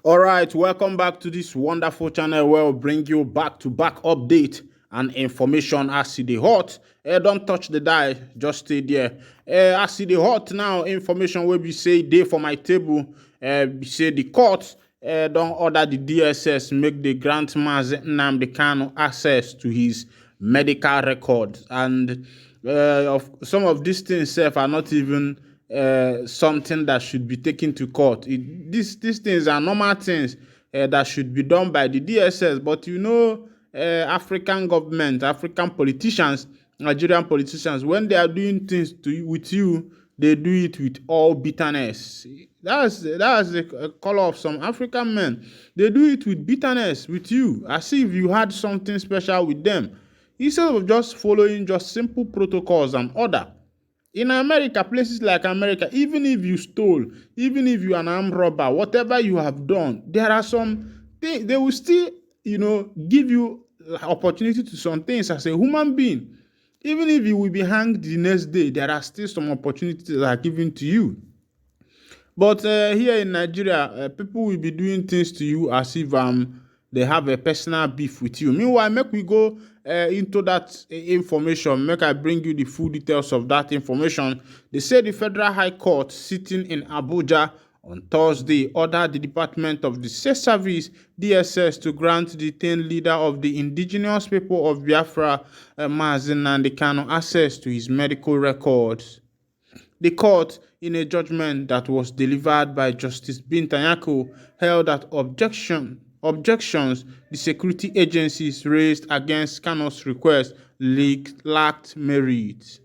All right, welcome back to this wonderful channel where we'll bring you back-to-back update and information as it is hot. Don't touch the dial, just stay there. As it is hot now, information will be say day for my table. Be say the court don't order the DSS make the grant Mazi Nnamdi Kanu access to his medical records, and of some of these things self are not even something that should be taken to court. These things are normal things that should be done by the DSS. But African government, African politicians, Nigerian politicians, when they are doing things with you, they do it with all bitterness. That's a color of some African men. They do it with bitterness with you, as if you had something special with them, instead of just following just simple protocols and order. In America, places like America, even if you stole, even if you are an armed robber, whatever you have done, there are some things they will still, give you opportunity to some things as a human being. Even if you will be hanged the next day, there are still some opportunities that are given to you. But here in Nigeria, people will be doing things to you as if they have a personal beef with you. Meanwhile, make we go into that information. Make I bring you the full details of that information. They say the Federal High Court sitting in Abuja on Thursday ordered the Department of the State Service (DSS) to grant the detained leader of the indigenous people of Biafra, Mazi Nnamdi Kanu, access to his medical records. The court, in a judgment that was delivered by Justice Binta, Nyako, held that objections the security agencies raised against Kanu's request lacked merit.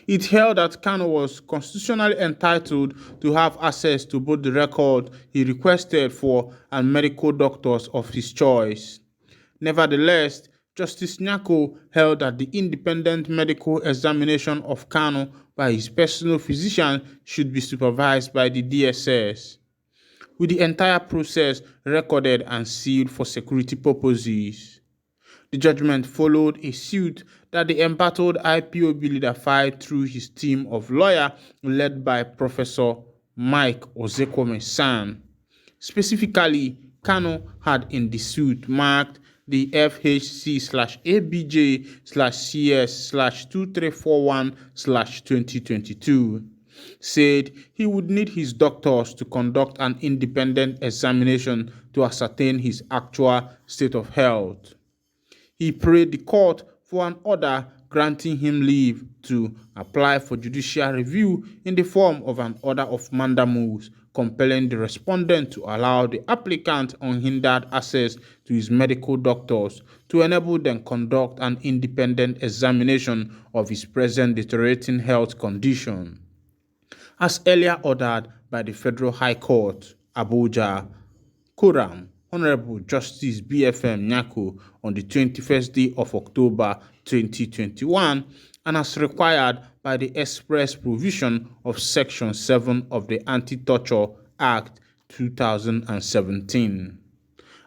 It held that Kanu was constitutionally entitled to have access to both the record he requested for and medical doctors of his choice. Nevertheless, Justice Nyako held that the independent medical examination of Kanu by his personal physician should be supervised by the DSS, with the entire process recorded and sealed for security purposes. The judgment followed a suit that the embattled IPOB leader filed through his team of lawyers led by Professor Mike Ozekwome-San. Specifically, Kanu had in the suit marked the FHC/ABJ/CS/2341/2022, said he would need his doctors to conduct an independent examination to ascertain his actual state of health. He prayed the court for an order granting him leave to apply for judicial review in the form of an order of mandamus, compelling the respondent to allow the applicant unhindered access to his medical doctors to enable them conduct an independent examination of his present deteriorating health condition, as earlier ordered by the Federal High Court, Abuja, Quorum, Honorable Justice BFM Nyako on the 21st day of October 2021, and as required by the express provision of Section 7 of the Anti-Torture Act 2017,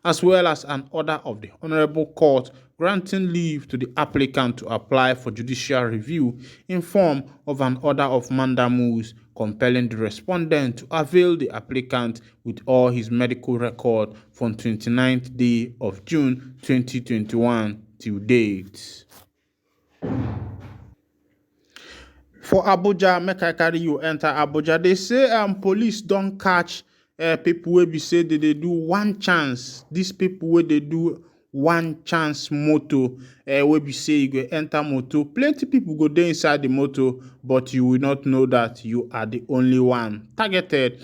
as well as an order of the Honorable Court granting leave to the applicant to apply for judicial review in form of an order of mandamus, compelling the respondent to avail the applicant with all his medical record from 29th day of June 2021 till date. For Abuja, make I carry you enter Abuja. They say police don't catch people wey be say they do one chance. These people wey they do one chance moto, wey be say you go enter moto. Plenty people go there inside the moto, but you will not know that you are the only one targeted.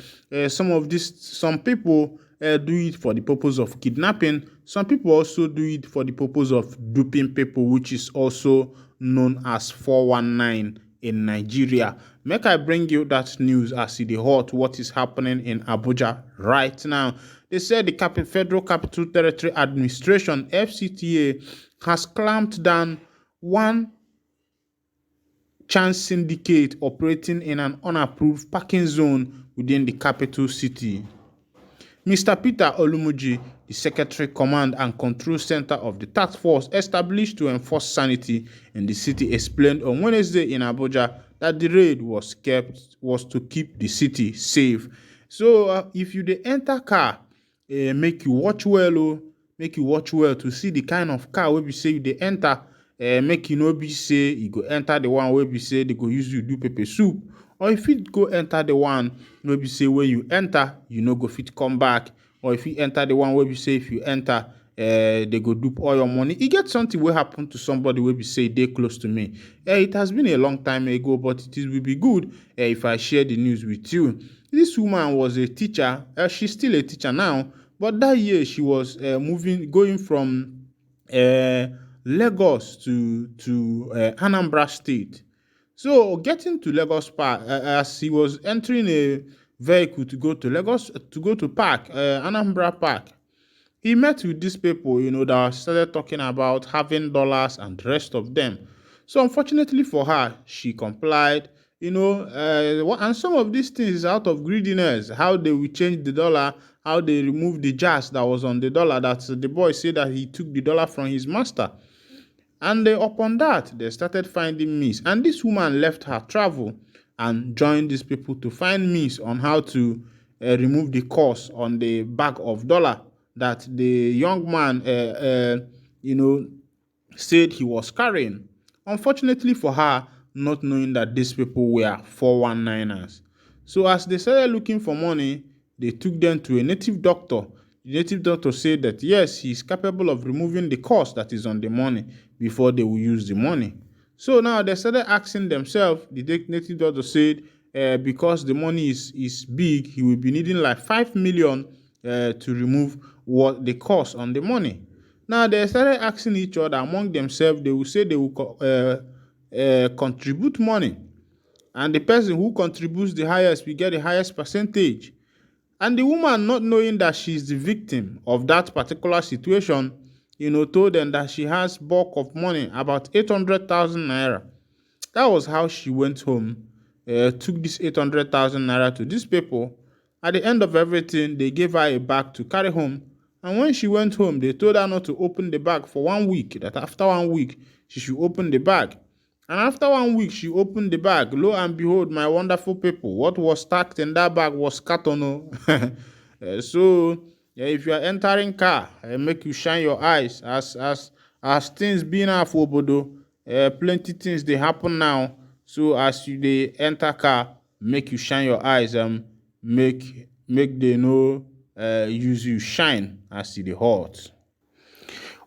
Some people do it for the purpose of kidnapping. Some people also do it for the purpose of duping people, which is also known as 419 in Nigeria. Make I bring you that news as it is hot, what is happening in Abuja right now. They said the Federal Capital Territory Administration, FCTA, has clamped down one chance syndicate operating in an unapproved parking zone within the capital city. Mr. Peter Olumuji, the Secretary Command and Control Center of the task force established to enforce sanity in the city, explained on Wednesday in Abuja that the raid was to keep the city safe. So if you dey enter car, make you watch well make you watch well to see the kind of car wey be say you dey enter. Make you no be say you go enter the one wey be say they go use you do pepper soup, or if you go enter the one wey be say when you enter you no go fit come back, or if you enter the one wey be say if you enter they go dupe all your money. E get something wey happen to somebody wey be say dey close to me. It has been a long time ago, but it will be good if I share the news with you. This woman was a teacher. She's still a teacher now, but that year she was going from Lagos to Anambra State. So getting to Lagos Park, as he was entering a vehicle to go to Lagos, to go to Park, Anambra Park, he met with these people, that started talking about having dollars and the rest of them. So unfortunately for her, she complied, and some of these things is out of greediness. How they will change the dollar, how they remove the jazz that was on the dollar. That the boy said that he took the dollar from his master. And upon that, they started finding means. And this woman left her travel and joined these people to find means on how to remove the cost on the bag of dollar that the young man, said he was carrying. Unfortunately for her, not knowing that these people were 419ers. So as they started looking for money, they took them to a native doctor. The native doctor said that yes, he is capable of removing the cost that is on the money before they will use the money. So now they started asking themselves, the native doctor said, because the money is big, he will be needing like 5 million to remove what the cost on the money. Now they started asking each other among themselves. They will say they will contribute money, and the person who contributes the highest will get the highest percentage. And the woman, not knowing that she is the victim of that particular situation, told them that she has bulk of money, about 800,000 naira. That was how she went home, took this 800,000 naira to these people. At the end of everything, they gave her a bag to carry home. And when she went home, they told her not to open the bag for 1 week, that after 1 week, she should open the bag. And after 1 week, she opened the bag. Lo and behold, my wonderful people, what was stacked in that bag was carton. So, if you are entering car, make you shine your eyes. As things being for Obodo, plenty things they happen now. So as you they enter car, make you shine your eyes. Make they know use you shine as you dey hot.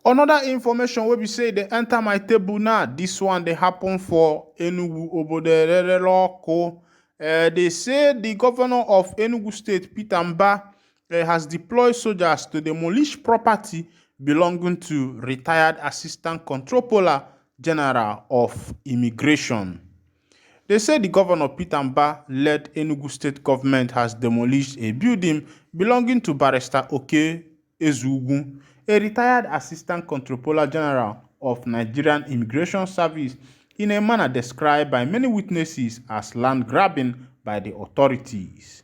Another information wey be say they enter my table now. This one they happen for Enugu Obodo. They say the governor of Enugu State, Peter Mba, has deployed soldiers to demolish property belonging to retired Assistant Controller General of Immigration. They say the governor Peter Mba led Enugu State government has demolished a building belonging to Barrister Oke Ezugu, a retired Assistant Controller General of Nigerian Immigration Service, in a manner described by many witnesses as land grabbing by the authorities.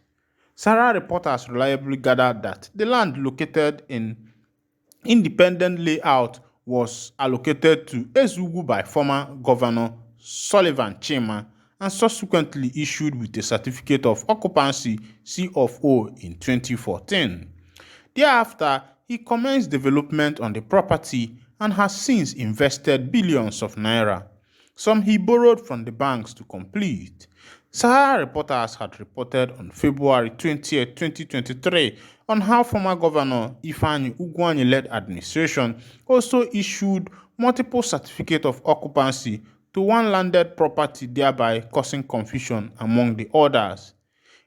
Sarah reporters reliably gathered that the land located in independent layout was allocated to Ezugu by former Governor Sullivan Chima and subsequently issued with a certificate of occupancy (COO) in 2014. Thereafter, he commenced development on the property and has since invested billions of naira. Some he borrowed from the banks to complete. Sahara reporters had reported on February 20, 2023 on how former Governor Ifeanyi Ugwuanyi-led administration also issued multiple certificates of occupancy to one landed property, thereby causing confusion among the others.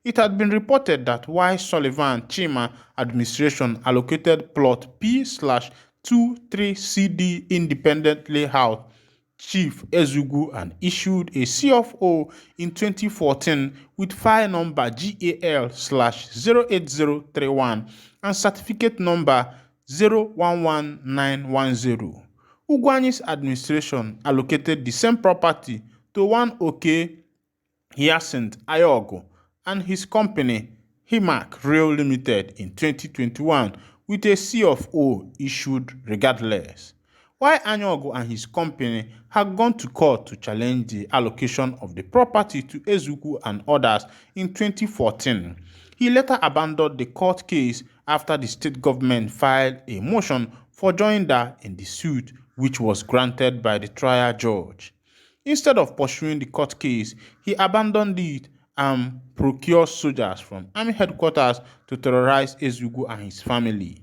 It had been reported that while Sullivan Chima administration allocated plot P/23CD independent layout Chief Ezugu and issued a CFO in 2014 with file number GAL/08031 and certificate number 011910. Ugwuanyi's administration allocated the same property to one Oke Hyacinth Ayogo and his company, Himac Rail Limited, in 2021 with a CFO issued regardless. While Ayogo and his company had gone to court to challenge the allocation of the property to Ezugu and others in 2014, He later abandoned the court case after the state government filed a motion for joinder in the suit, which was granted by the trial judge. Instead of pursuing the court case, he abandoned it and procured soldiers from army headquarters to terrorize Ezeugu and his family.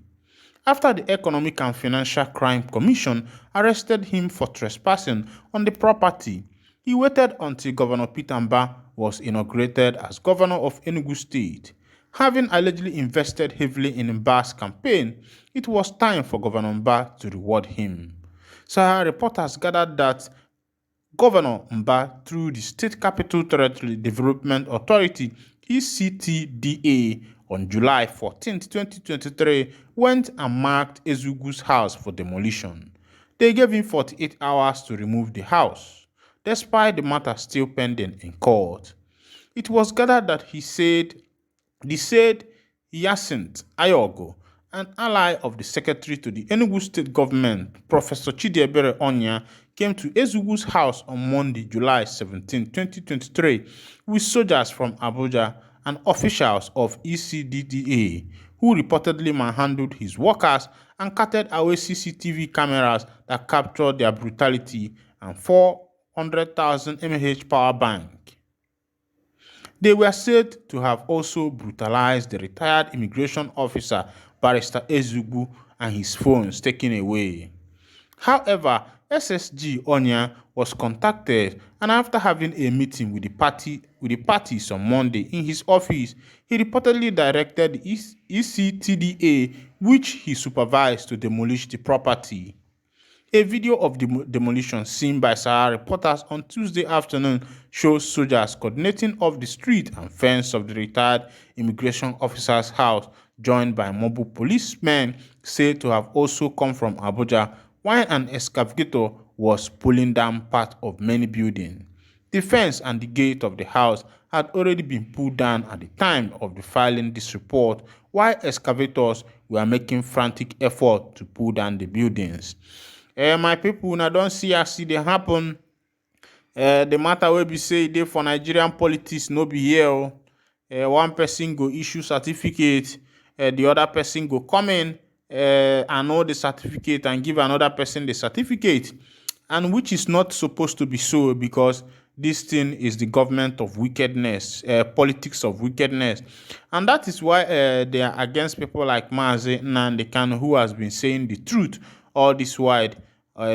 After the Economic and Financial Crime Commission arrested him for trespassing on the property, he waited until Governor Peter Mbah was inaugurated as governor of Enugu State. Having allegedly invested heavily in Mbah's campaign, it was time for Governor Mbah to reward him. Sahara reporters gathered that Governor Mbah, through the State Capital Territory Development Authority (ECTDA), on July 14, 2023, went and marked Ezeugu's house for demolition. They gave him 48 hours to remove the house, despite the matter still pending in court. It was gathered that the said Hyacinth Ayogo, an ally of the secretary to the Enugu State government, Professor Chidiebere Onya, came to Ezeugu's house on Monday, July 17, 2023, with soldiers from Abuja and officials of ECDDA, who reportedly manhandled his workers and carted away CCTV cameras that captured their brutality and 400,000 mAh power bank. They were said to have also brutalized the retired immigration officer, Barrister Ezeugu, and his phones taken away. However, SSG Onya was contacted, and after having a meeting with the parties on Monday in his office, he reportedly directed the ECTDA, which he supervised, to demolish the property. A video of the demolition seen by Sahara reporters on Tuesday afternoon shows soldiers coordinating off the street and fence of the retired immigration officer's house, joined by mobile policemen said to have also come from Abuja, while an excavator was pulling down part of many buildings. The fence and the gate of the house had already been pulled down at the time of the filing this report, while excavators were making frantic effort to pull down the buildings. My people, now don't see as it happen. The matter will be say for Nigerian politics no be here. One person go issue certificate, the other person go come in and know the certificate and give another person the certificate, and which is not supposed to be so, because this thing is the government of wickedness, politics of wickedness, and that is why they are against people like Mazi, Nnamdi Kanu, who has been saying the truth all this while,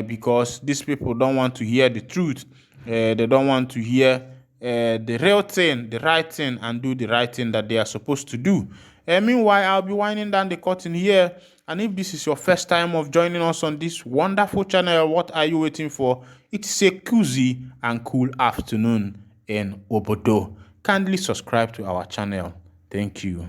because these people don't want to hear the truth. They don't want to hear the real thing, the right thing, and do the right thing that they are supposed to do. Meanwhile, I'll be winding down the curtain here. And if this is your first time of joining us on this wonderful channel, what are you waiting for? It's a cozy and cool afternoon in Obodo. Kindly subscribe to our channel. Thank you.